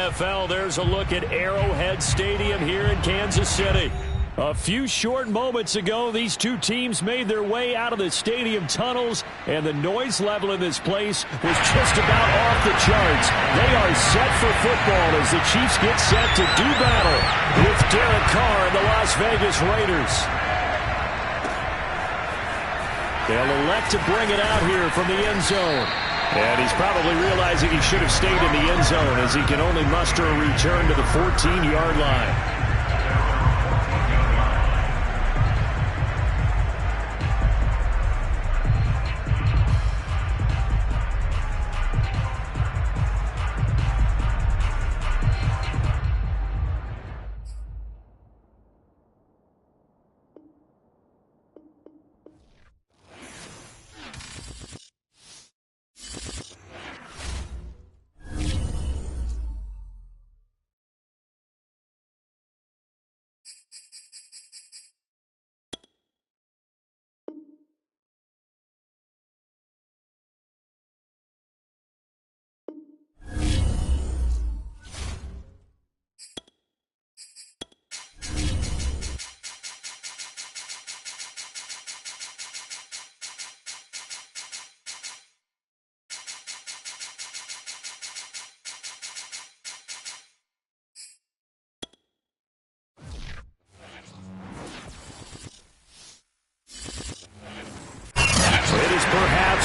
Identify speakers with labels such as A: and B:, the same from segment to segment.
A: NFL, there's a look at Arrowhead Stadium here in Kansas City. A few short moments ago, these two teams made their way out of the stadium tunnels, and the noise level in this place was just about off the charts. They are set for football as the Chiefs get set to do battle with Derek Carr and the Las Vegas Raiders. They'll elect to bring it out here from the end zone. And he's probably realizing he should have stayed in the end zone as he can only muster a return to the 14-yard line.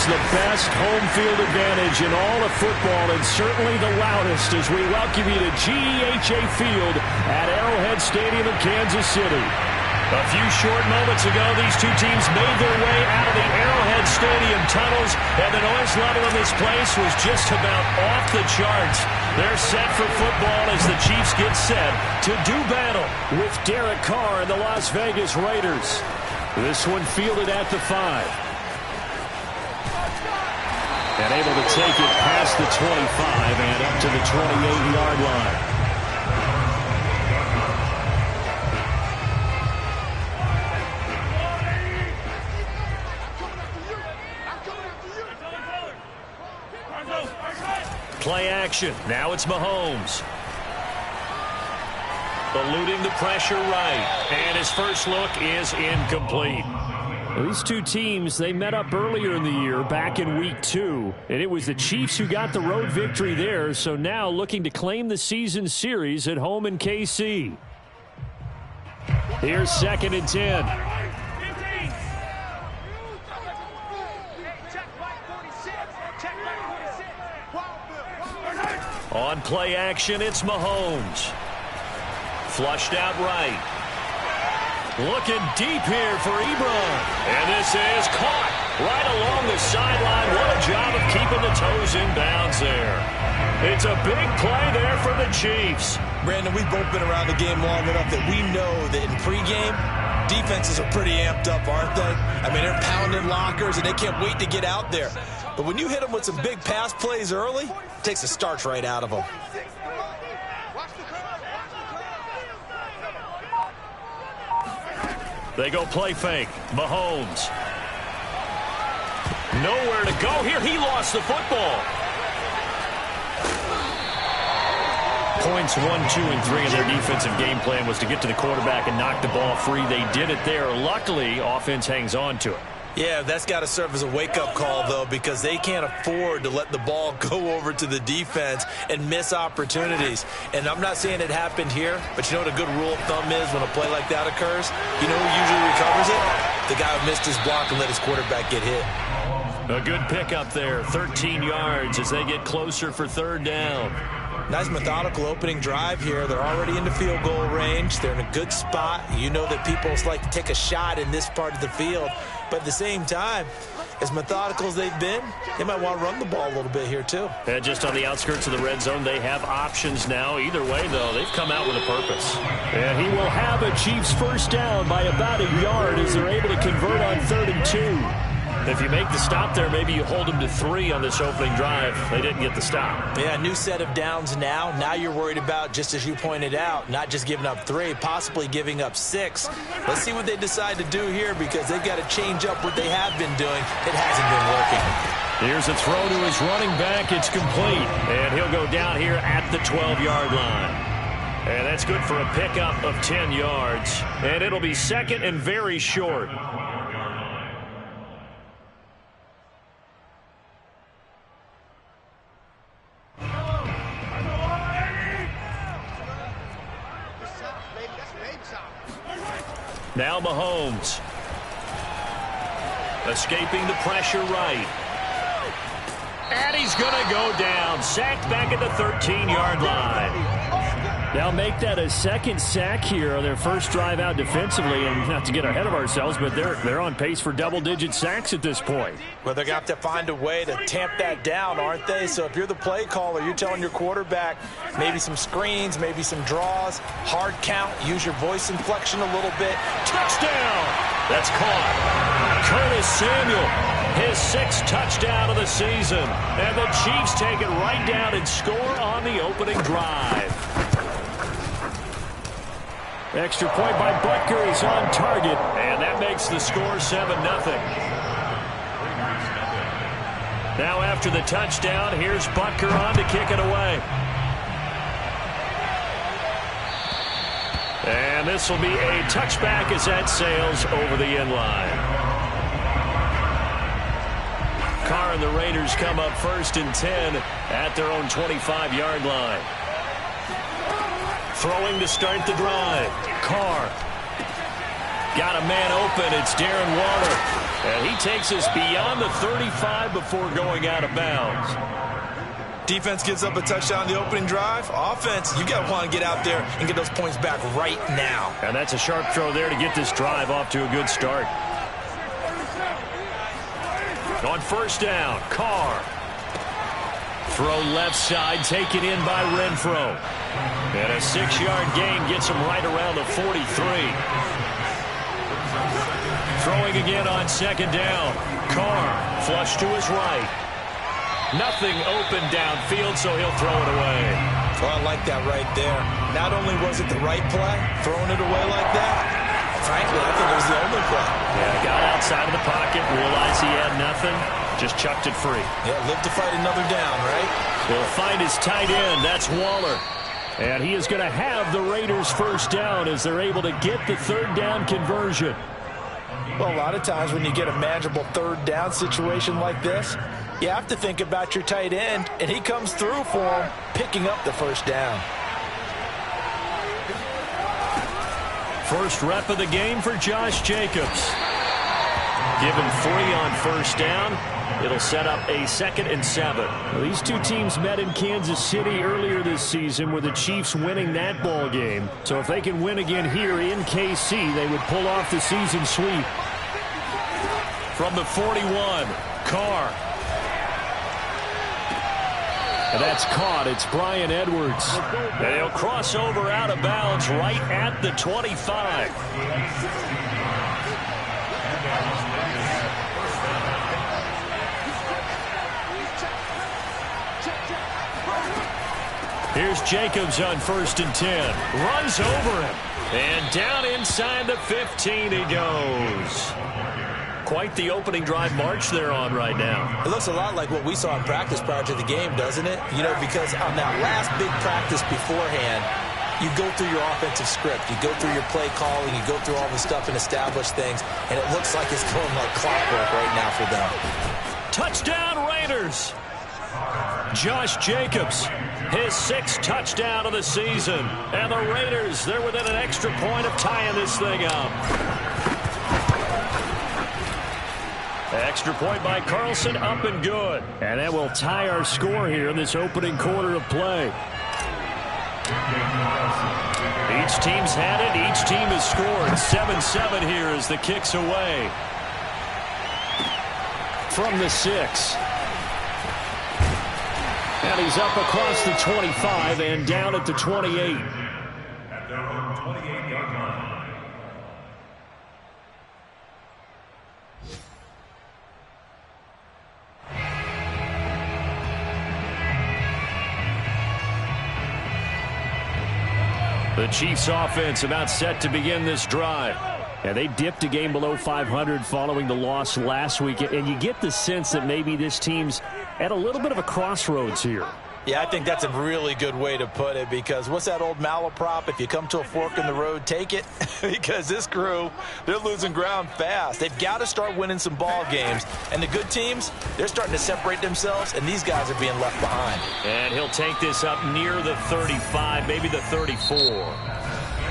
A: The best home field advantage in all of football, and certainly the loudest, as we welcome you to GEHA Field at Arrowhead Stadium in Kansas City. A few short moments ago, these two teams made their way out of the Arrowhead Stadium tunnels, and the noise level in this place was just about off the charts. They're set for football as the Chiefs get set to do battle with Derek Carr and the Las Vegas Raiders. This one fielded at the 5. And able to take it past the 25 and up to the 28-yard line. Play action. Now it's Mahomes. Eluding the pressure right. And his first look is incomplete. These two teams, they met up earlier in the year, back in Week 2, and it was the Chiefs who got the road victory there, so now looking to claim the season series at home in KC. Here's 2nd and 10. On play action, it's Mahomes. Flushed out right. Looking deep here for Ebron. And this is caught right along the sideline. What a job of keeping the toes in bounds there. It's a big play there for the Chiefs.
B: Brandon, we've both been around the game long enough that we know that in pregame, defenses are pretty amped up, aren't they? I mean, they're pounding lockers, and they can't wait to get out there. But when you hit them with some big pass plays early, it takes the starch right out of them.
A: They go play fake. Mahomes. Nowhere to go here. He lost the football. Points 1, 2, and 3 in their defensive game plan was to get to the quarterback and knock the ball free. They did it there. Luckily, offense hangs on to it.
B: Yeah, that's got to serve as a wake-up call, though, because they can't afford to let the ball go over to the defense and miss opportunities. And I'm not saying it happened here, but you know what a good rule of thumb is when a play like that occurs? You know who usually recovers it? The guy who missed his block and let his quarterback get hit.
A: A good pickup there, 13 yards as they get closer for 3rd down.
B: Nice methodical opening drive here. They're already into field goal range. They're in a good spot. You know that people like to take a shot in this part of the field. But at the same time, as methodical as they've been, they might want to run the ball a little bit here too.
A: And just on the outskirts of the red zone, they have options now. Either way, though, they've come out with a purpose. And he will have a Chiefs first down by about a yard as they're able to convert on 3rd and 2. If you make the stop there, maybe you hold them to 3 on this opening drive. They didn't get the stop.
B: Yeah, new set of downs now. Now you're worried about, just as you pointed out, not just giving up 3, possibly giving up 6. Let's see what they decide to do here because they've got to change up what they have been doing. It hasn't been working.
A: Here's a throw to his running back. It's complete. And he'll go down here at the 12-yard line. And that's good for a pickup of 10 yards. And it'll be second and very short. Now Mahomes. Escaping the pressure right. And he's going to go down. Sacked back at the 13-yard line. They'll make that a second sack here on their first drive out defensively. And not to get ahead of ourselves, but they're on pace for double-digit sacks at this point.
B: Well, they're going to have to find a way to tamp that down, aren't they? So if you're the play caller, you're telling your quarterback maybe some screens, maybe some draws, hard count, use your voice inflection a little bit.
A: Touchdown! That's caught. Curtis Samuel, his 6th touchdown of the season. And the Chiefs take it right down and score on the opening drive. Extra point by Butker. He's on target. And that makes the score 7-0. Now after the touchdown, here's Butker on to kick it away. And this will be a touchback as that sails over the end line. Carr and the Raiders come up 1st and 10 at their own 25-yard line. Throwing to start the drive. Carr. Got a man open. It's Darren Waller. And he takes us beyond the 35 before going out of bounds.
B: Defense gives up a touchdown on the opening drive. Offense, you got to want to get out there and get those points back right now.
A: And that's a sharp throw there to get this drive off to a good start. On 1st down, Carr. Throw left side, taken in by Renfro. And a 6-yard gain gets him right around the 43. Throwing again on 2nd down. Carr, flush to his right. Nothing open downfield, so he'll throw it away.
B: Well, I like that right there. Not only was it the right play, throwing it away like that, frankly, I think it was the only play.
A: Yeah, got outside of the pocket, realized he had nothing, just chucked it free.
B: Yeah, live to fight another down, right?
A: He'll find his tight end. That's Waller. And he is going to have the Raiders 1st down as they're able to get the 3rd down conversion.
B: Well, a lot of times when you get a manageable 3rd down situation like this, you have to think about your tight end, and he comes through for him, picking up the 1st down.
A: First rep of the game for Josh Jacobs. Given 3 on 1st down. It'll set up a 2nd and 7. Well, these two teams met in Kansas City earlier this season with the Chiefs winning that ball game. So if they can win again here in KC, they would pull off the season sweep. From the 41, Carr. And that's caught. It's Bryan Edwards. And he'll cross over out of bounds right at the 25. Here's Jacobs on 1st and 10. Runs over him. And down inside the 15 he goes. Quite the opening drive march they're on right now.
B: It looks a lot like what we saw in practice prior to the game, doesn't it? You know, because on that last big practice beforehand, you go through your offensive script. You go through your play calling. You go through all the stuff and establish things. And it looks like it's going like clockwork right now for them.
A: Touchdown Raiders. Josh Jacobs, his 6th touchdown of the season. And the Raiders, they're within an extra point of tying this thing up. Extra point by Carlson, up and good. And that will tie our score here in this opening quarter of play. Each team's had it. Each team has scored. 7-7 here as the kick's away. From the 6. And he's up across the 25 and down at the 28. At their own 28-yard line. The Chiefs offense about set to begin this drive. Yeah, they dipped a game below 500 following the loss last week, and you get the sense that maybe this team's at a little bit of a crossroads here.
B: Yeah, I think that's a really good way to put it, because what's that old malaprop? If you come to a fork in the road, take it. Because this crew, they're losing ground fast. They've got to start winning some ball games. And the good teams, they're starting to separate themselves, and these guys are being left behind.
A: And he'll take this up near the 35, maybe the 34.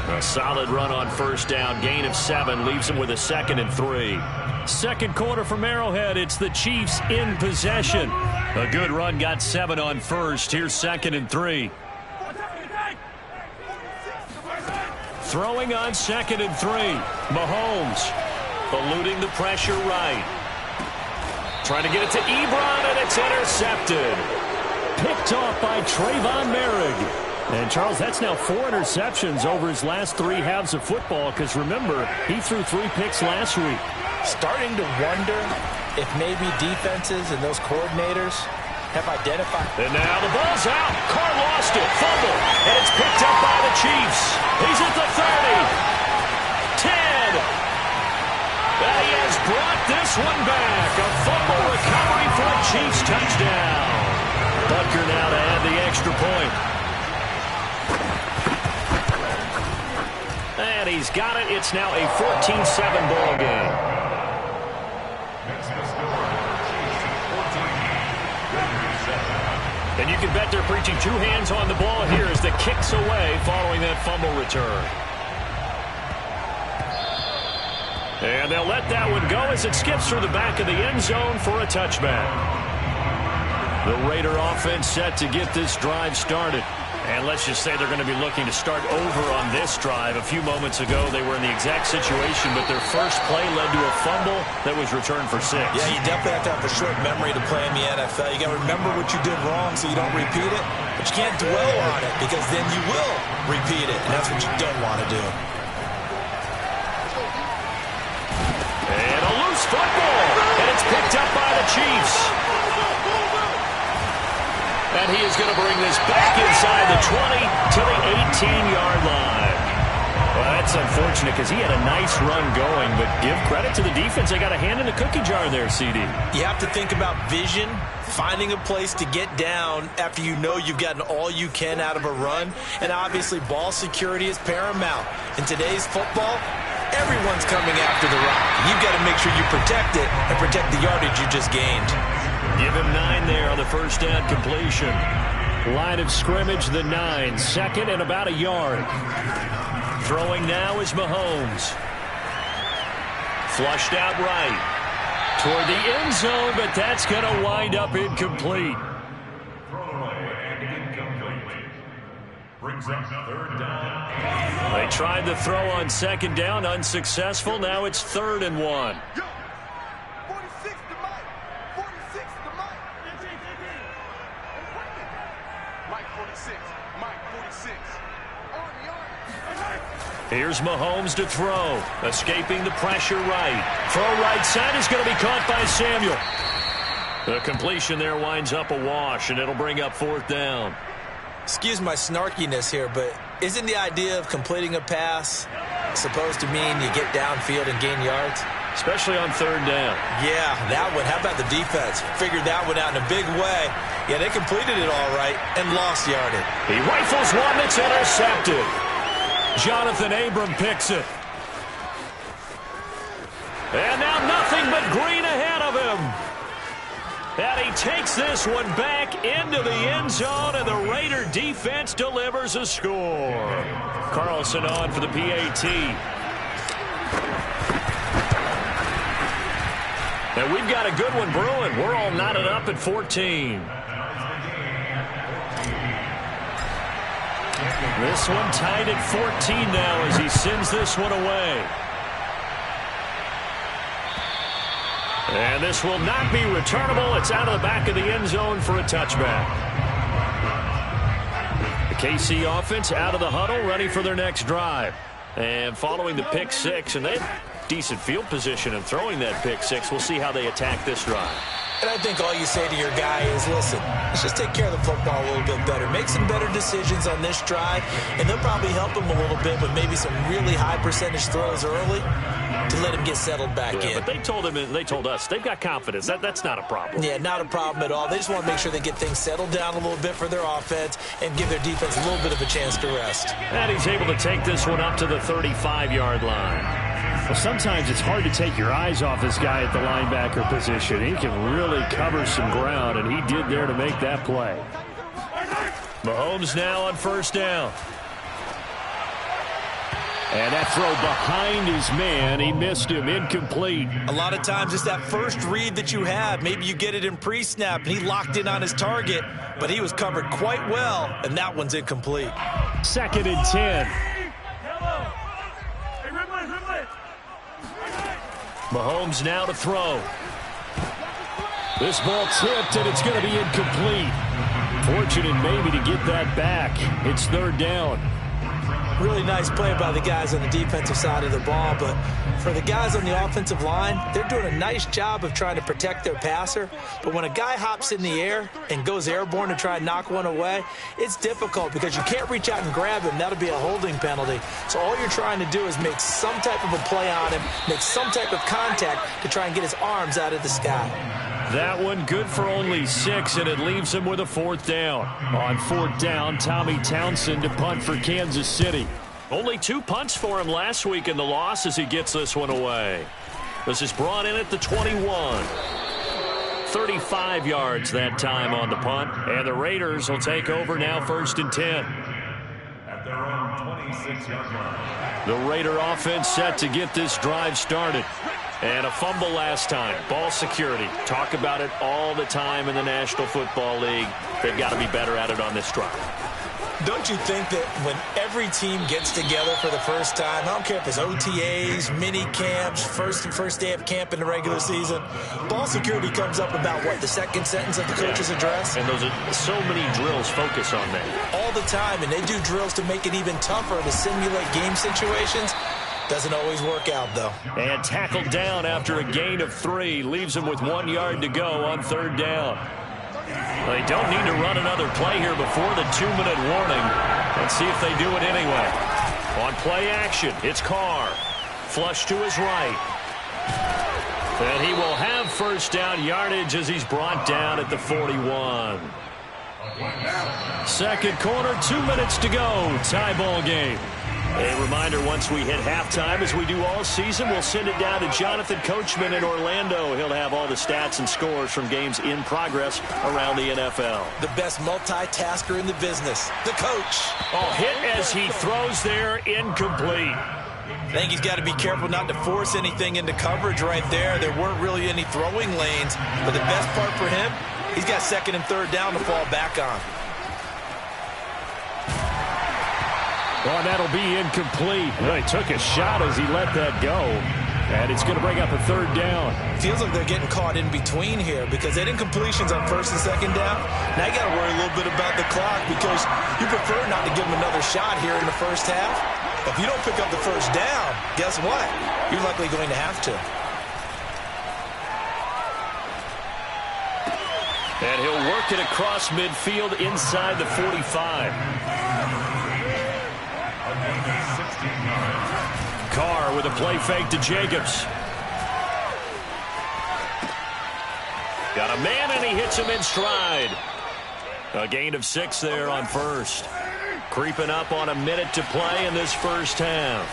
A: A solid run on first down. Gain of 7 leaves him with a 2nd and 3. Second quarter from Arrowhead. It's the Chiefs in possession. A good run got 7 on first. Here's 2nd and 3. Throwing on 2nd and 3. Mahomes eluding the pressure right. Trying to get it to Ebron, and it's intercepted. Picked off by Trayvon Merrick. And, Charles, that's now 4 interceptions over his last 3 halves of football, because, remember, he threw 3 picks last week.
B: Starting to wonder if maybe defenses and those coordinators have identified.
A: And now the ball's out. Carr lost it. Fumble. And it's picked up by the Chiefs. He's at the 30. 10. He has brought this one back. A fumble recovery for a Chiefs touchdown. Butker now to add the extra point. And he's got it. It's now a 14-7 ball game. And you can bet they're preaching 2 hands on the ball here as the kick's away following that fumble return. And they'll let that one go as it skips through the back of the end zone for a touchback. The Raider offense set to get this drive started. And let's just say they're going to be looking to start over on this drive. A few moments ago, they were in the exact situation, but their first play led to a fumble that was returned for 6.
B: Yeah, you definitely have to have a short memory to play in the NFL. You got to remember what you did wrong so you don't repeat it, but you can't dwell on it because then you will repeat it, and that's what you don't want to do.
A: And a loose football, and it's picked up by the Chiefs. And he is going to bring this back inside the 20 to the 18-yard line. Well, that's unfortunate because he had a nice run going, but give credit to the defense. They got a hand in the cookie jar there, CD.
B: You have to think about vision, finding a place to get down after you know you've gotten all you can out of a run, and obviously ball security is paramount. In today's football, everyone's coming after the rock. You've got to make sure you protect it and protect the yardage you just gained.
A: Give him 9 there on the first down completion. Line of scrimmage, the 9. 2nd and about a yard. Throwing now is Mahomes. Flushed out right. Toward the end zone, but that's going to wind up incomplete. Brings up 3rd down. They tried the throw on 2nd down, unsuccessful. Now it's 3rd and 1. Here's Mahomes to throw. Escaping the pressure right. Throw right side is going to be caught by Samuel. The completion there winds up a wash, and it'll bring up 4th down.
B: Excuse my snarkiness here, but isn't the idea of completing a pass supposed to mean you get downfield and gain yards?
A: Especially on 3rd down.
B: Yeah, that one. How about the defense? Figured that one out in a big way. Yeah, they completed it all right and lost yardage.
A: He rifles one that's intercepted. Jonathan Abram picks it. And now nothing but green ahead of him. And he takes this one back into the end zone, and the Raider defense delivers a score. Carlson on for the PAT. And we've got a good one brewing. We're all knotted up at 14. This one tied at 14 now as he sends this one away. And this will not be returnable. It's out of the back of the end zone for a touchback. The KC offense out of the huddle, ready for their next drive. And following the pick 6, and they've decent field position and throwing that pick six. We'll see how they attack this drive.
B: And I think all you say to your guy is, listen, let's just take care of the football a little bit better. Make some better decisions on this drive, and they'll probably help him a little bit with maybe some really high percentage throws early to let him get settled back in.
A: But they told him, and they told us, they've got confidence. That's not a problem.
B: Yeah, not a problem at all. They just want to make sure they get things settled down a little bit for their offense and give their defense a little bit of a chance to rest.
A: And he's able to take this one up to the 35-yard line.
C: Well, sometimes it's hard to take your eyes off this guy at the linebacker position. He can really cover some ground, and he did there to make that play.
A: Mahomes now on first down.
C: And that throw behind his man, he missed him, incomplete.
B: A lot of times it's that first read that you have. Maybe you get it in pre-snap, and he locked in on his target, but he was covered quite well, and that one's incomplete.
C: 2nd and 10.
A: Mahomes now to throw.
C: This ball tipped, and it's going to be incomplete. Fortunate maybe to get that back. It's 3rd down.
B: Really nice play by the guys on the defensive side of the ball, but for the guys on the offensive line, they're doing a nice job of trying to protect their passer. But when a guy hops in the air and goes airborne to try and knock one away, it's difficult because you can't reach out and grab him. That'll be a holding penalty. So all you're trying to do is make some type of a play on him, make some type of contact to try and get his arms out of the sky.
A: That one good for only 6, and it leaves him with a 4th down.
C: On 4th down, Tommy Townsend to punt for Kansas City.
A: Only 2 punts for him last week in the loss as he gets this one away. This is brought in at the 21. 35 yards that time on the punt, and the Raiders will take over now 1st and 10.
D: At their own 26-yard line.
A: The Raider offense set to get this drive started. And a fumble last time. Ball security. Talk about it all the time in the National Football League. They've got to be better at it on this drive.
B: Don't you think that when every team gets together for the first time, I don't care if it's OTAs, mini camps, first day of camp in the regular season, ball security comes up about, what, the second sentence of the coach's address?
A: And those are so many drills focus on that.
B: All the time, and they do drills to make it even tougher to simulate game situations. Doesn't always work out, though.
A: And tackled down after a gain of 3. Leaves him with 1 yard to go on 3rd down. They don't need to run another play here before the 2-minute warning. Let's see if they do it anyway. On play action, it's Carr. Flush to his right. And he will have 1st down yardage as he's brought down at the 41. 2nd quarter, 2 minutes to go. Tie ball game. A reminder, once we hit halftime, as we do all season, we'll send it down to Jonathan Coachman in Orlando. He'll have all the stats and scores from games in progress around the NFL.
B: The best multitasker in the business, the coach.
A: Oh, hit as he throws there, incomplete.
B: I think he's got to be careful not to force anything into coverage right there. There weren't really any throwing lanes, but the best part for him, he's got 2nd and 3rd down to fall back on.
C: Well, that'll be incomplete. Well, he took a shot as he let that go. And it's going to bring up a 3rd down.
B: Feels like they're getting caught in between here because they did incompletions on 1st and 2nd down. Now you got to worry a little bit about the clock because you prefer not to give them another shot here in the first half. But if you don't pick up the 1st down, guess what? You're likely going to have to.
A: And he'll work it across midfield inside the 45. Carr with a play fake to Jacobs. Got a man, and he hits him in stride. A gain of 6 there on 1st. Creeping up on a minute to play in this first half.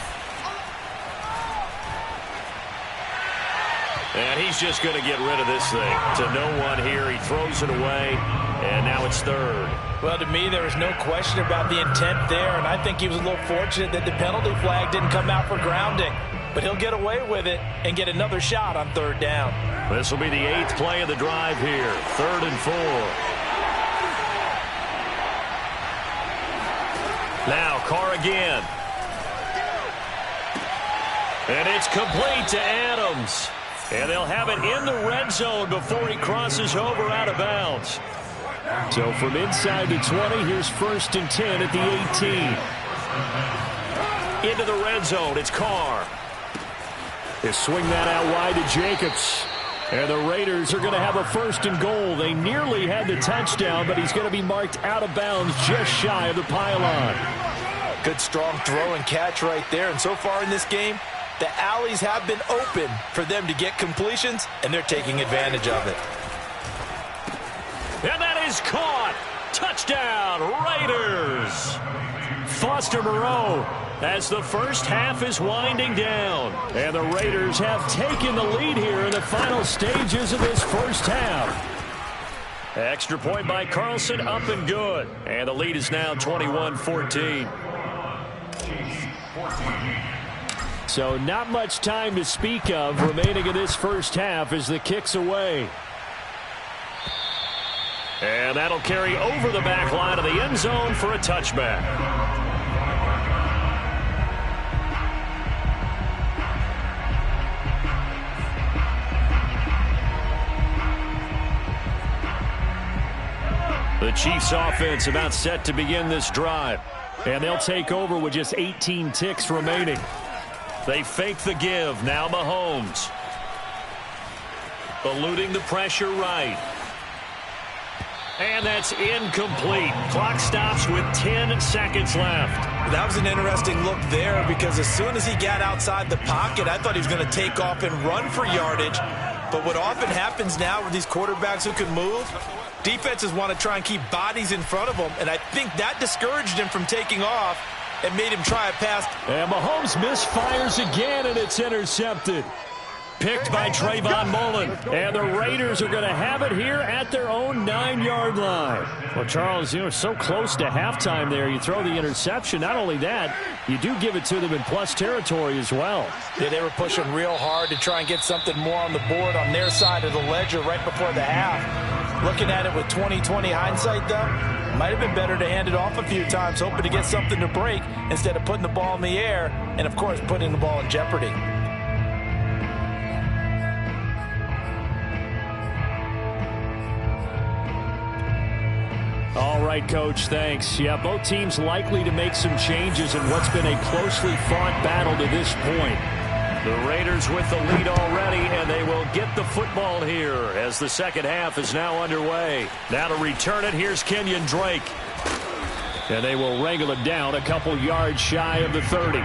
A: And he's just going to get rid of this thing. To no one here. He throws it away, and now it's 3rd.
B: Well, to me, there was no question about the intent there, and I think he was a little fortunate that the penalty flag didn't come out for grounding. But he'll get away with it and get another shot on 3rd down.
A: This will be the 8th play of the drive here. 3rd and 4. Now Carr again. And it's complete to Adams. And they'll have it in the red zone before he crosses over out of bounds.
C: So from inside the 20, here's 1st and 10 at the 18.
A: Into the red zone, it's Carr.
C: They swing that out wide to Jacobs. And the Raiders are going to have a 1st and goal. They nearly had the touchdown, but he's going to be marked out of bounds just shy of the pylon.
B: Good strong throw and catch right there. And so far in this game, the alleys have been open for them to get completions, and they're taking advantage of it.
C: And that is caught. Touchdown, Raiders. Foster Moreau as the first half is winding down. And the Raiders have taken the lead here in the final stages of this first half. Extra point by Carlson, up and good. And the lead is now 21-14. So not much time to speak of remaining in this first half as the kick's away. And that'll carry over the back line of the end zone for a touchback. The Chiefs offense about set to begin this drive. And they'll take over with just 18 ticks remaining. They fake the give. Now Mahomes. Eluding the pressure right. And that's incomplete. Clock stops with 10 seconds left.
B: That was an interesting look there because as soon as he got outside the pocket, I thought he was going to take off and run for yardage. But what often happens now with these quarterbacks who can move, defenses want to try and keep bodies in front of them, and I think that discouraged him from taking off and made him try a pass.
C: And Mahomes misfires again, and it's intercepted. Picked by Trayvon Mullen. And the Raiders are going to have it here at their own 9-yard line. Well, Charles, you know, so close to halftime there. You throw the interception. Not only that, you do give it to them in plus territory as well.
B: Yeah, they were pushing real hard to try and get something more on the board on their side of the ledger right before the half. Looking at it with 20/20 hindsight, though, might have been better to hand it off a few times, hoping to get something to break instead of putting the ball in the air and, of course, putting the ball in jeopardy.
C: All right, Coach, thanks. Yeah, both teams likely to make some changes in what's been a closely fought battle to this point. The Raiders with the lead already, and they will get the football here as the second half is now underway. Now to return it, here's Kenyon Drake. And they will wrangle it down a couple yards shy of the 30.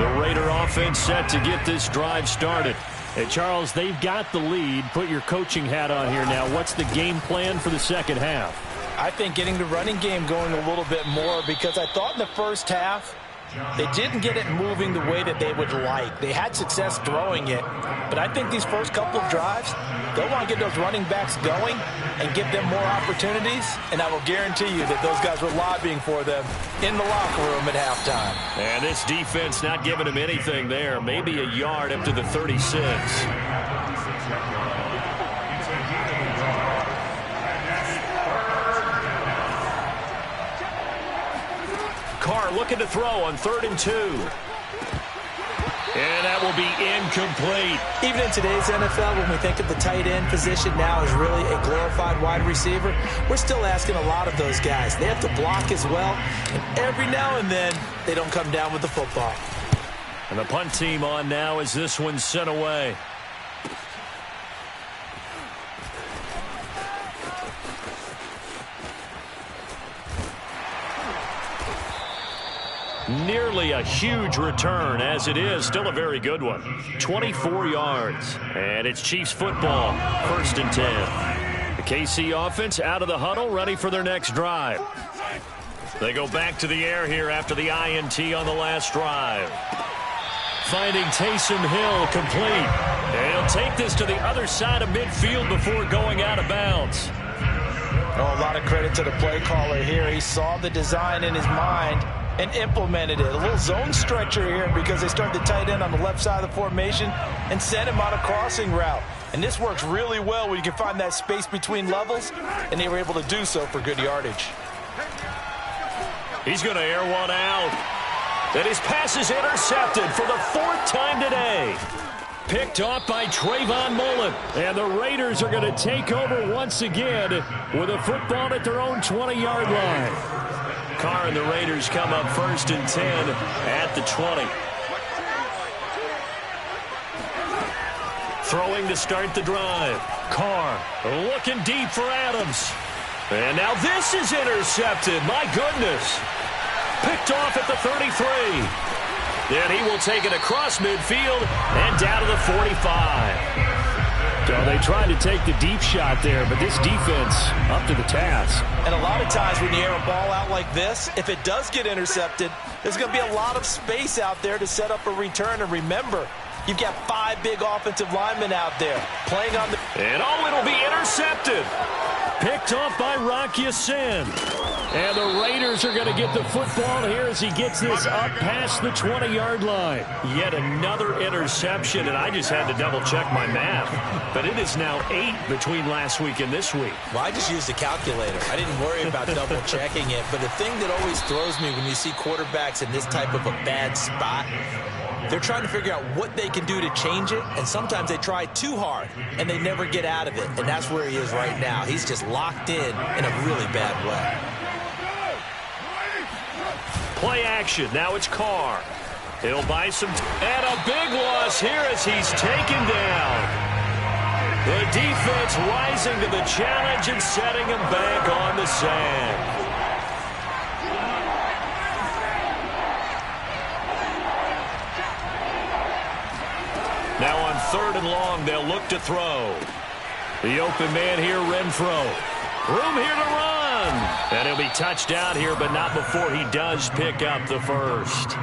C: The Raider offense set to get this drive started. Hey, Charles, they've got the lead. Put your coaching hat on here now. What's the game plan for the second half?
B: I think getting the running game going a little bit more because I thought in the first half they didn't get it moving the way that they would like. They had success throwing it, but I think these first couple of drives, they'll want to get those running backs going and give them more opportunities, and I will guarantee you that those guys were lobbying for them in the locker room at halftime.
C: And this defense not giving them anything there. Maybe a yard up to the 36. Carr looking to throw on 3rd and 2. And that will be incomplete.
B: Even in today's NFL, when we think of the tight end position now as really a glorified wide receiver, we're still asking a lot of those guys. They have to block as well, and every now and then they don't come down with the football.
C: And the punt team on now as this one's sent away. Nearly a huge return, as it is still a very good one. 24 yards. And it's Chiefs football, 1st and 10. The KC offense out of the huddle, ready for their next drive. They go back to the air here after the INT on the last drive. Finding Taysom Hill complete. And he'll take this to the other side of midfield before going out of bounds.
B: Oh, a lot of credit to the play caller here. He saw the design in his mind and implemented it. A little zone stretcher here because they started the tight end on the left side of the formation and sent him on a crossing route. And this works really well when you can find that space between levels, and they were able to do so for good yardage.
C: He's going to air one out. And his pass is intercepted for the 4th time today. Picked off by Trayvon Mullen. And the Raiders are going to take over once again with a football at their own 20-yard line. Carr and the Raiders come up 1st and 10 at the 20. Throwing to start the drive. Carr looking deep for Adams. And now this is intercepted. My goodness. Picked off at the 33. Then he will take it across midfield and down to the 45. So they tried to take the deep shot there, but this defense up to the task.
B: And a lot of times when you air a ball out like this, if it does get intercepted, there's going to be a lot of space out there to set up a return. And remember, you've got 5 big offensive linemen out there playing on the...
C: And it'll be intercepted. Picked off by Rock Ya-Sin. And the Raiders are going to get the football here as he gets this up past the 20-yard line. Yet another interception, and I just had to double-check my math. But it is now 8 between last week and this week.
B: Well, I just used a calculator. I didn't worry about double-checking it. But the thing that always throws me when you see quarterbacks in this type of a bad spot, they're trying to figure out what they can do to change it, and sometimes they try too hard, and they never get out of it. And that's where he is right now. He's just locked in a really bad way.
C: Play action. Now it's Carr. He'll buy some... And a big loss here as he's taken down. The defense rising to the challenge and setting him back on the sand. Now on 3rd and long, they'll look to throw. The open man here, Renfro. Room here to run. And he'll be touched out here, but not before he does pick up the first.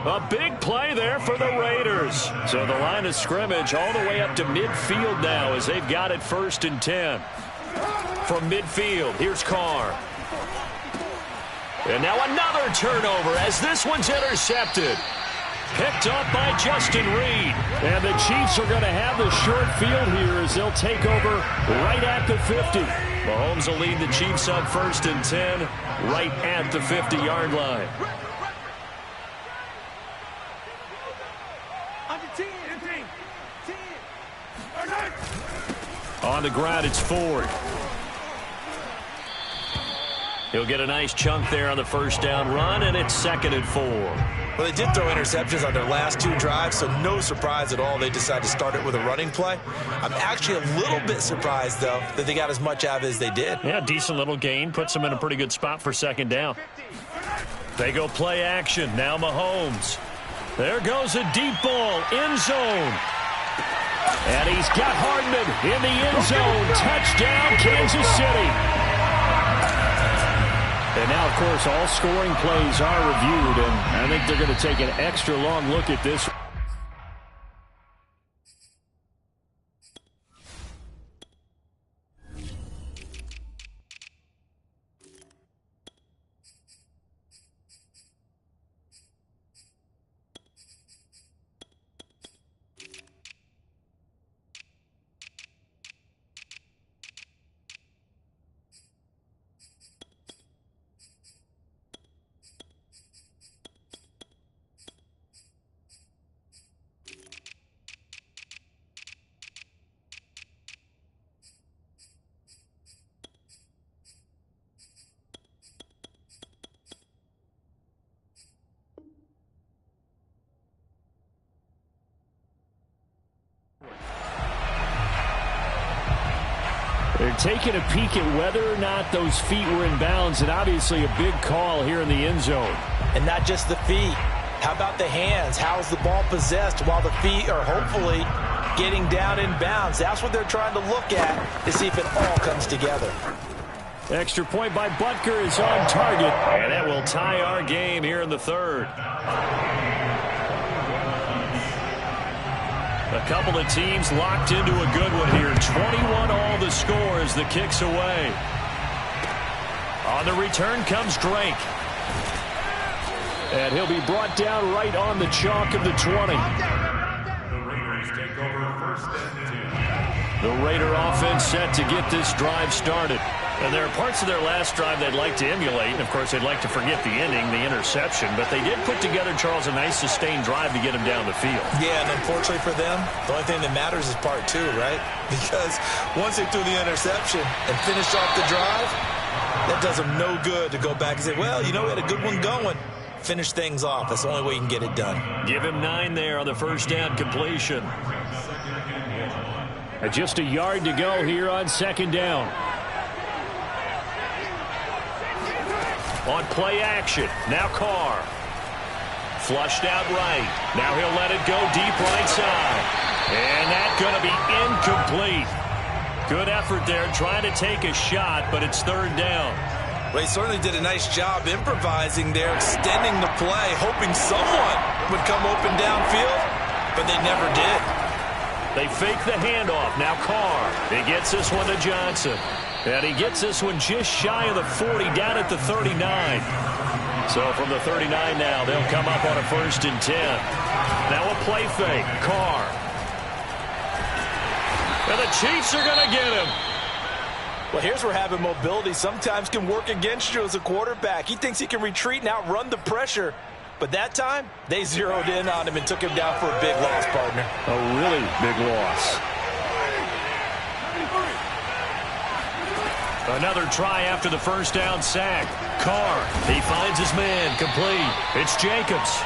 C: A big play there for the Raiders. So the line of scrimmage all the way up to midfield now as they've got it 1st and 10. From midfield, here's Carr. And now another turnover as this one's intercepted. Picked up by Justin Reed. And the Chiefs are going to have the short field here as they'll take over right at the 50. Mahomes will lead the Chiefs up 1st and 10 right at the 50-yard line. On the ground, it's Ford. He'll get a nice chunk there on the 1st down run, and it's 2nd and 4.
B: Well, they did throw interceptions on their last 2 drives, so no surprise at all they decided to start it with a running play. I'm actually a little bit surprised, though, that they got as much out of it as they did.
C: Yeah, decent little gain. Puts them in a pretty good spot for 2nd down. They go play action. Now Mahomes. There goes a deep ball. End zone. And he's got Hardman in the end zone. Touchdown, Kansas City. And now, of course, all scoring plays are reviewed, and I think they're going to take an extra long look at this. They're taking a peek at whether or not those feet were in bounds, and obviously a big call here in the end zone.
B: And not just the feet. How about the hands? How is the ball possessed while the feet are hopefully getting down in bounds? That's what they're trying to look at to see if it all comes together.
C: Extra point by Butker is on target, and that will tie our game here in the 3rd. A couple of teams locked into a good one here. 21 all the score as the kick's away. On the return comes Drake. And he'll be brought down right on the chalk of the 20.
D: The Raiders take over 1st and 10.
C: The Raider offense set to get this drive started. And there are parts of their last drive they'd like to emulate. And, of course, they'd like to forget the ending, the interception. But they did put together, Charles, a nice sustained drive to get him down the field.
B: Yeah, and unfortunately for them, the only thing that matters is part two, right? Because once they threw the interception and finished off the drive, that does them no good to go back and say, well, you know, we had a good one going. Finish things off. That's the only way you can get it done.
C: Give him 9 there on the first down completion.
A: Just a yard to go here on second down.
C: On play action, now Carr. Flushed out right. Now he'll let it go deep right side. And that's going to be incomplete. Good effort there, trying to take a shot, but it's third down.
B: Well, he certainly did a nice job improvising there, extending the play, hoping someone would come open downfield, but they never did.
C: They fake the handoff. Now Carr. He gets this one to Johnson. And he gets this one just shy of the 40, down at the 39. So from the 39 now, they'll come up on a 1st and 10. Now a play fake. Carr. And the Chiefs are going to get him.
B: Well, here's where having mobility sometimes can work against you as a quarterback. He thinks he can retreat and outrun the pressure. But that time, they zeroed in on him and took him down for a big loss, partner.
A: A really big loss.
C: Another try after the first down sack. Carr, he finds his man, complete. It's Jacobs.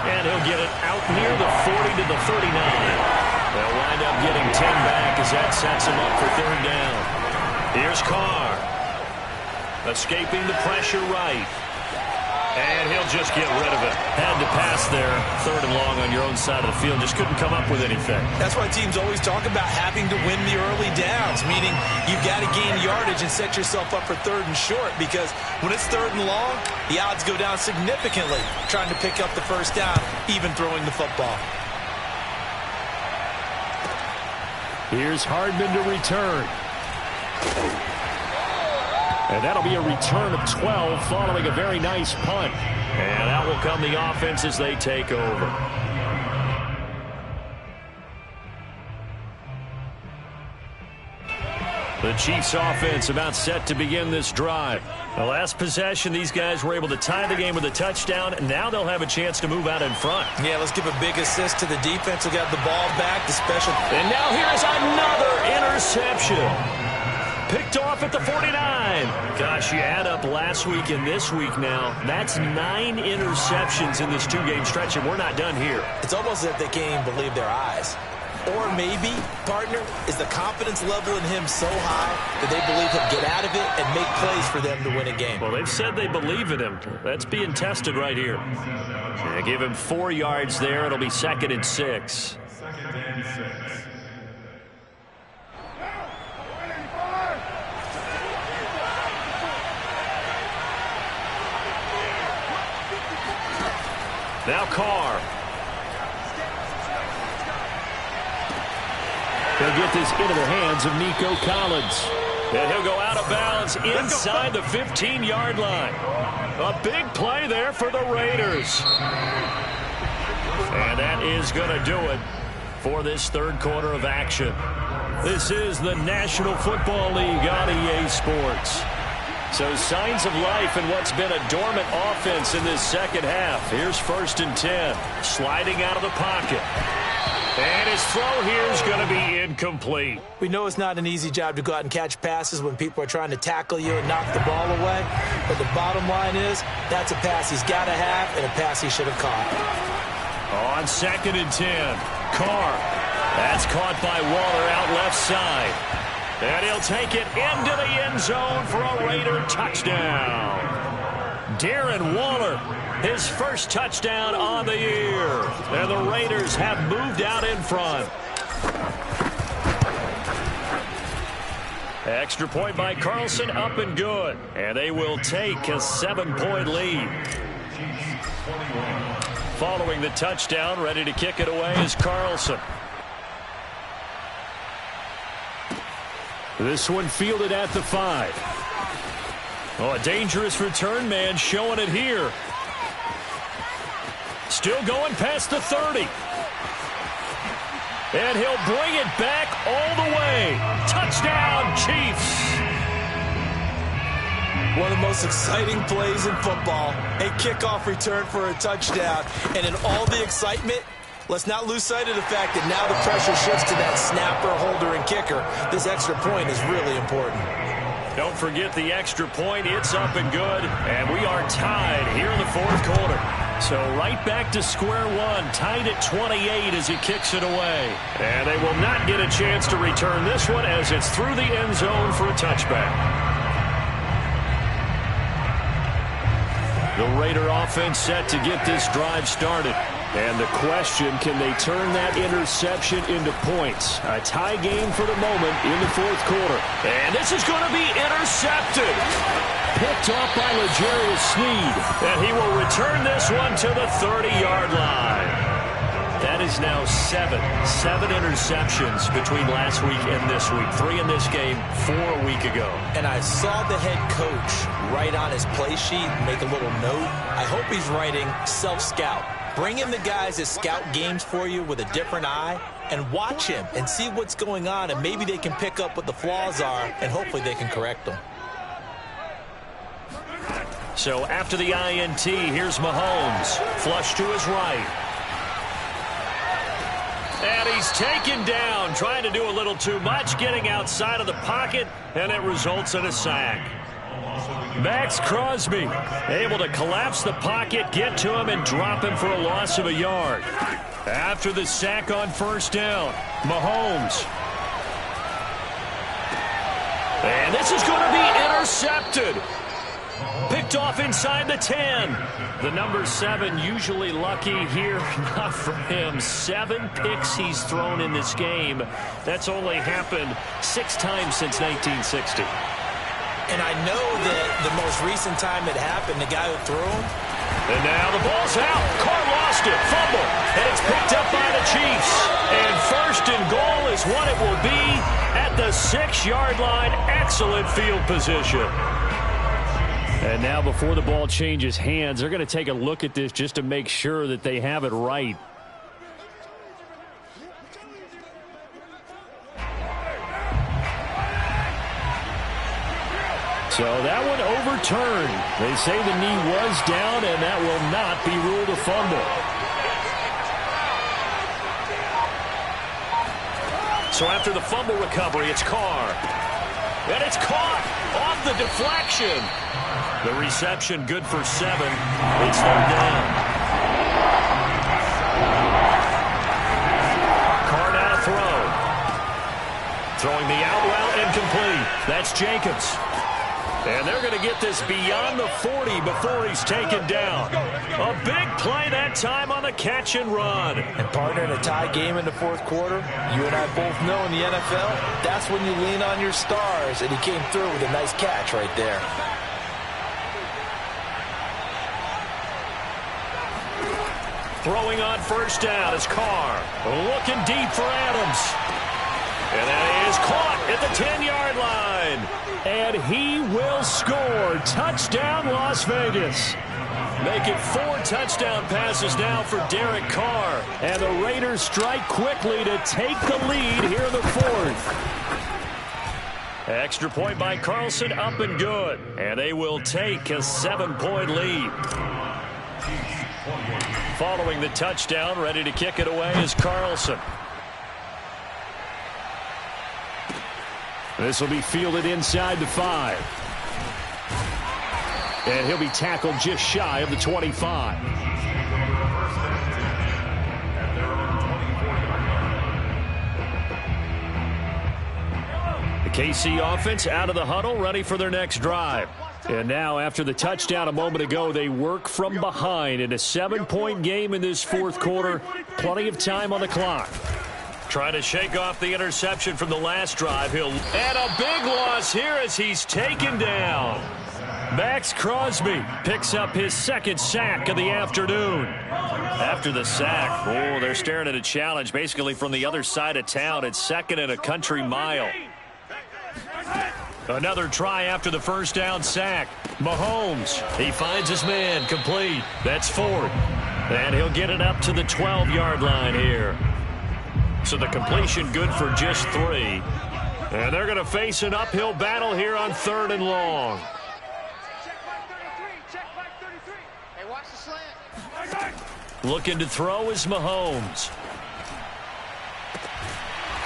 C: And he'll get it out near the 40 to the 39. They'll wind up getting 10 back as that sets him up for third down. Here's Carr. Escaping the pressure right. And he'll just get rid of it. Had to pass there. Third and long on your own side of the field. Just couldn't come up with anything.
B: That's why teams always talk about having to win the early downs, meaning you've got to gain yardage and set yourself up for third and short, because when it's third and long, the odds go down significantly trying to pick up the first down, even throwing the football.
A: Here's Hardman to return. And that'll be a return of 12 following a very nice punt.
C: And out will come the offense as they take over. The Chiefs offense about set to begin this drive. The last possession, these guys were able to tie the game with a touchdown. Now they'll have a chance to move out in front.
B: Yeah, let's give a big assist to the defense who got the ball back. The special.
C: And now here's another interception. Picked off at the 49. Gosh, you add up last week and this week now. That's 9 interceptions in this 2-game stretch, and we're not done here.
B: It's almost as if they can't even believe their eyes. Or maybe, partner, is the confidence level in him so high that they believe he'll get out of it and make plays for them to win a game.
C: Well, they've said they believe in him. That's being tested right here. They give him 4 yards there. It'll be 2nd and 6. Now Carr.
A: He'll get this into the hands of Nico Collins.
C: And he'll go out of bounds inside the 15-yard line. A big play there for the Raiders. And that is going to do it for this third quarter of action. This is the National Football League on EA Sports. So signs of life in what's been a dormant offense in this second half. Here's 1st and 10. Sliding out of the pocket. And his throw here is going to be incomplete.
B: We know it's not an easy job to go out and catch passes when people are trying to tackle you and knock the ball away. But the bottom line is, that's a pass he's got to have and a pass he should have caught.
C: On 2nd and 10. Carr. That's caught by Waller out left side. And he'll take it into the end zone for a Raider touchdown. Darren Waller, his first touchdown on the year. And the Raiders have moved out in front. Extra point by Carlson, up and good. And they will take a 7-point lead. Following the touchdown, ready to kick it away is Carlson.
A: This one fielded at the 5.
C: Oh, a dangerous return man showing it here. Still going past the 30. And he'll bring it back all the way. Touchdown, Chiefs.
B: One of the most exciting plays in football, a kickoff return for a touchdown. And in all the excitement, let's not lose sight of the fact that now the pressure shifts to that snapper, holder, and kicker. This extra point is really important.
C: Don't forget the extra point. It's up and good. And we are tied here in the fourth quarter. So right back to square one, tied at 28 as he kicks it away. And they will not get a chance to return this one as it's through the end zone for a touchback. The Raider offense set to get this drive started. And the question, can they turn that interception into points? A tie game for the moment in the fourth quarter. And this is going to be intercepted. Picked off by L'Jarius Sneed. And he will return this one to the 30-yard line. That is now seven interceptions between last week and this week. 3 in this game, 4 a week ago.
B: And I saw the head coach write on his play sheet, make a little note. I hope he's writing self-scout. Bring in the guys that scout games for you with a different eye and watch him and see what's going on, and maybe they can pick up what the flaws are, and hopefully they can correct them.
C: So after the INT, here's Mahomes. Flush to his right. And he's taken down, trying to do a little too much, getting outside of the pocket, and it results in a sack. Max Crosby able to collapse the pocket, get to him, and drop him for a loss of a yard. After the sack on first down, Mahomes. And this is going to be intercepted. Picked off inside the 10. The number 7 usually lucky here. Not for him. 7 picks he's thrown in this game. That's only happened 6 times since 1960.
B: And I know that the most recent time it happened, the guy who threw him.
C: And now the ball's out. Carr lost it. Fumble. And it's picked up by the Chiefs. And first and goal is what it will be at the 6-yard line. Excellent field position. And now before the ball changes hands, they're going to take a look at this just to make sure that they have it right. So that one overturned. They say the knee was down, and that will not be ruled a fumble. So after the fumble recovery, it's Carr. And it's caught off the deflection. The reception good for 7. It's third down. Carr now to throw. Throwing the out route incomplete. That's Jacobs. And they're going to get this beyond the 40 before he's taken down. A big play that time on the catch and run.
B: And partner, in a tie game in the fourth quarter, you and I both know in the NFL, that's when you lean on your stars. And he came through with a nice catch right there.
C: Throwing on first down is Carr. Looking deep for Adams. And that is caught at the 10-yard line. And he will score. Touchdown, Las Vegas. Make it 4 touchdown passes now for Derek Carr. And the Raiders strike quickly to take the lead here in the fourth. Extra point by Carlson, up and good. And they will take a 7-point lead. Following the touchdown, ready to kick it away is Carlson. This will be fielded inside the 5. And he'll be tackled just shy of the 25. The KC offense out of the huddle, ready for their next drive. And now, after the touchdown a moment ago, they work from behind in a 7-point game in this fourth quarter. Plenty of time on the clock. Trying to shake off the interception from the last drive. And a big loss here as he's taken down. Max Crosby picks up his 2nd sack of the afternoon. After the sack, they're staring at a challenge basically from the other side of town. It's 2nd and a country mile. Another try after the first down sack. Mahomes, he finds his man, complete. That's 4th. And he'll get it up to the 12-yard line here. So the completion good for just 3. And they're going to face an uphill battle here on 3rd and long.
D: Watch the slant.
C: Looking to throw is Mahomes.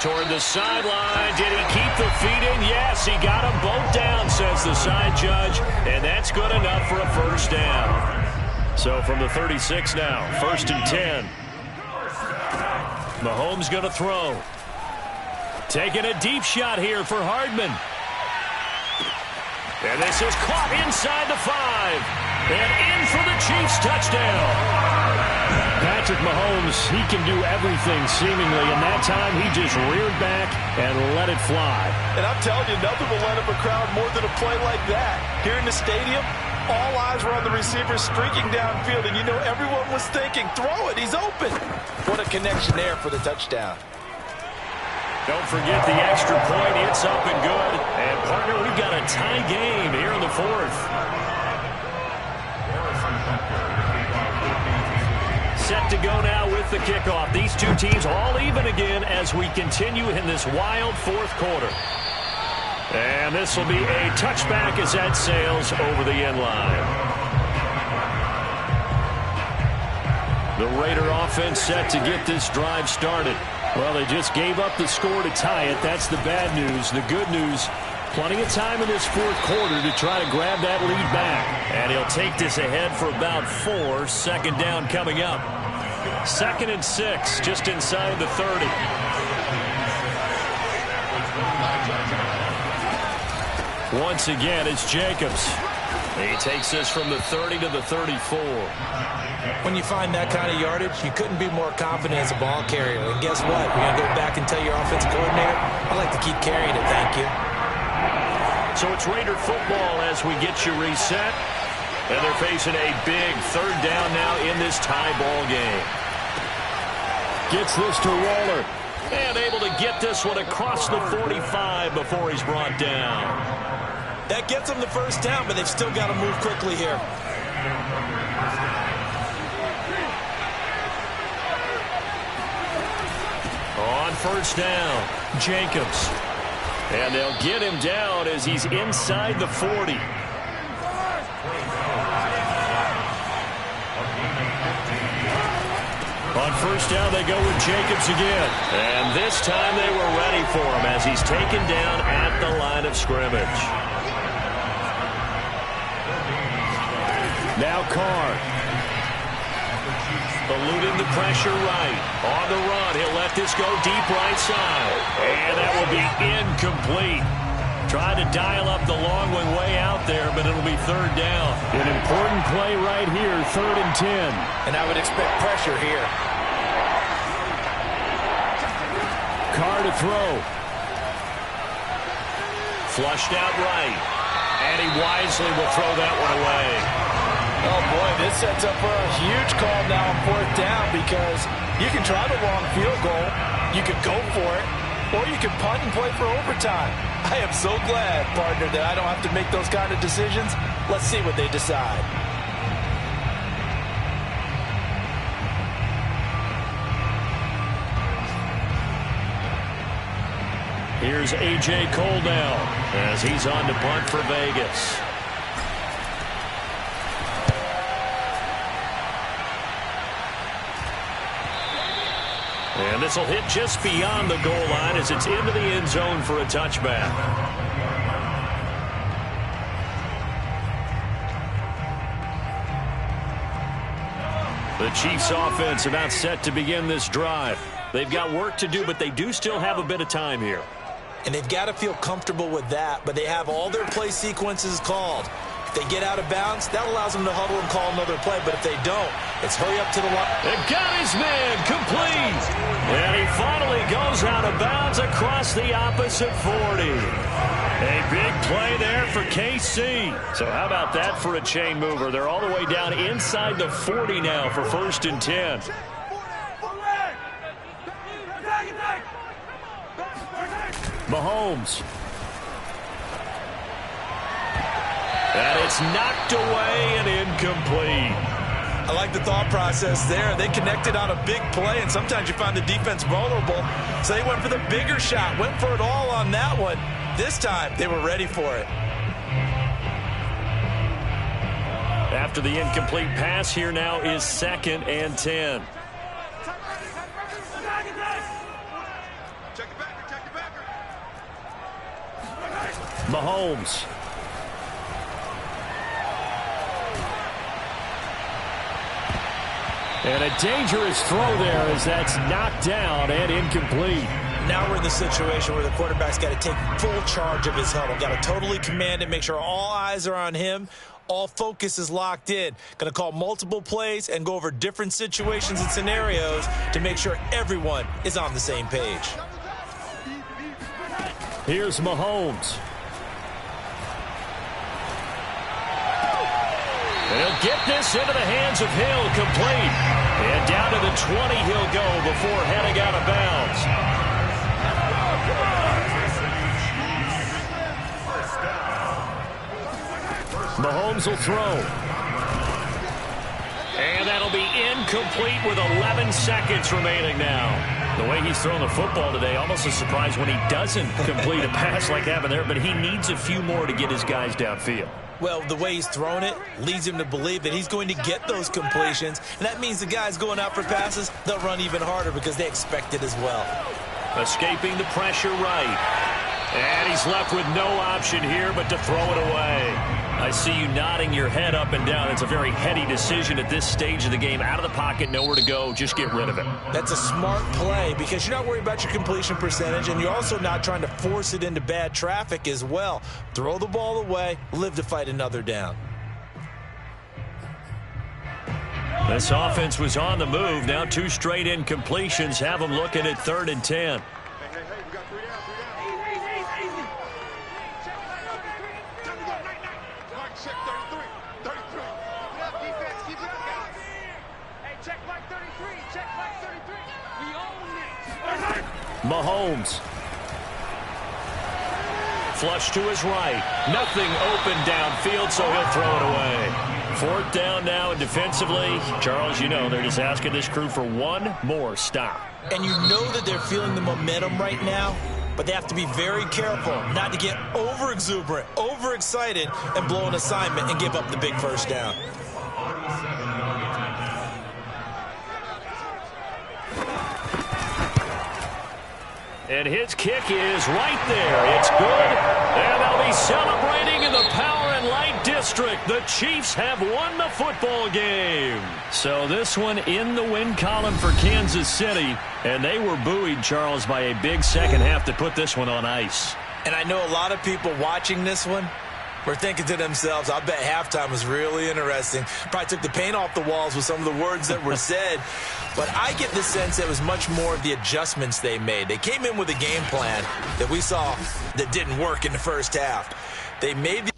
C: Toward the sideline. Did he keep the feet in? Yes, he got them both down, says the side judge. And that's good enough for a first down. So from the 36 now, 1st and 10. Mahomes going to throw. Taking a deep shot here for Hardman. And this is caught inside the 5. And in for the Chiefs touchdown.
A: Patrick Mahomes, he can do everything seemingly, and that time he just reared back and let it fly.
B: And I'm telling you, nothing will light up a crowd more than a play like that. Here in the stadium, all eyes were on the receiver streaking downfield, and you know everyone was thinking, throw it, he's open. What a connection there for the touchdown.
C: Don't forget the extra point. It's up and good. And, partner, we've got a tie game here in the 4th. Set to go now with the kickoff. These two teams all even again as we continue in this wild 4th quarter. And this will be a touchback as that sails over the end line. The Raider offense set to get this drive started. Well, they just gave up the score to tie it. That's the bad news. The good news, plenty of time in this 4th quarter to try to grab that lead back. And he'll take this ahead for about 4. 2nd down coming up. 2nd and 6, just inside the 30. Once again, it's Jacobs. He takes this from the 30 to the 34.
B: When you find that kind of yardage, you couldn't be more confident as a ball carrier. And guess what? You're going to go back and tell your offensive coordinator, I like to keep carrying it, thank you.
C: So it's Raider football as we get you reset. And they're facing a big 3rd down now in this tie ball game.
A: Gets this to Waller.
C: And able to get this one across the 45 before he's brought down.
B: That gets them the first down, but they've still got to move quickly here.
C: On 1st down, Jacobs. And they'll get him down as he's inside the 40. On 1st down, they go with Jacobs again. And this time they were ready for him as he's taken down at the line of scrimmage. Now Carr. Eluding the pressure right. On the run, he'll let this go deep right side. And that will be incomplete. Trying to dial up the long one way out there, but it'll be 3rd down.
A: An important play right here, 3rd and 10.
B: And I would expect pressure here.
A: Carr to throw.
C: Flushed out right. And he wisely will throw that one away.
B: Oh, boy, this sets up for a huge call now on 4th down because you can try the long field goal, you could go for it, or you can punt and play for overtime. I am so glad, partner, that I don't have to make those kind of decisions. Let's see what they decide.
C: Here's A.J. Cole now as he's on to punt for Vegas. And this will hit just beyond the goal line as it's into the end zone for a touchback. The Chiefs offense about set to begin this drive. They've got work to do, but they do still have a bit of time here.
B: And they've got to feel comfortable with that, but they have all their play sequences called. If they get out of bounds, that allows them to huddle and call another play, but if they don't, it's hurry up to the line.
C: They've got his man complete. And he finally goes out of bounds across the opposite 40. A big play there for KC. So how about that for a chain mover? They're all the way down inside the 40 now for 1st and 10. Mahomes. And it's knocked away and incomplete.
B: I like the thought process there. They connected on a big play, and sometimes you find the defense vulnerable. So they went for the bigger shot, went for it all on that one. This time, they were ready for it.
C: after the incomplete pass. Here now is 2nd and 10. Mahomes. And a dangerous throw there as that's knocked down and incomplete.
B: Now we're in the situation where the quarterback's got to take full charge of his huddle. Got to totally command it, make sure all eyes are on him. All focus is locked in. Going to call multiple plays and go over different situations and scenarios to make sure everyone is on the same page.
C: Here's Mahomes. He'll get this into the hands of Hill, complete. And down to the 20 he'll go before heading out of bounds. Mahomes will throw. And that'll be incomplete with 11 seconds remaining now. The way he's thrown the football today, almost a surprise when he doesn't complete a pass like happened there, but he needs a few more to get his guys downfield.
B: Well, the way he's thrown it leads him to believe that he's going to get those completions. And that means the guys going out for passes, they'll run even harder because they expect it as well.
C: Escaping the pressure right. And he's left with no option here but to throw it away. I see you nodding your head up and down. It's a very heady decision at this stage of the game. Out of the pocket, nowhere to go. Just get rid of it.
B: That's a smart play because you're not worried about your completion percentage, and you're also not trying to force it into bad traffic as well. Throw the ball away, live to fight another down.
C: This offense was on the move. Now 2 straight incompletions have them looking at 3rd and 10. Mahomes. Flush to his right. Nothing open downfield, so he'll throw it away. 4th down now, and defensively, Charles, you know, they're just asking this crew for one more stop.
B: And you know that they're feeling the momentum right now, but they have to be very careful not to get over-exuberant, over-excited, and blow an assignment and give up the big first down.
C: And his kick is right there. It's good. And they'll be celebrating in the Power and Light District. The Chiefs have won the football game. So this one in the win column for Kansas City. And they were buoyed, Charles, by a big second half to put this one on ice.
B: And I know a lot of people watching this one were thinking to themselves, I bet halftime was really interesting. Probably took the paint off the walls with some of the words that were said. But I get the sense it was much more of the adjustments they made. They came in with a game plan that we saw that didn't work in the first half. They made the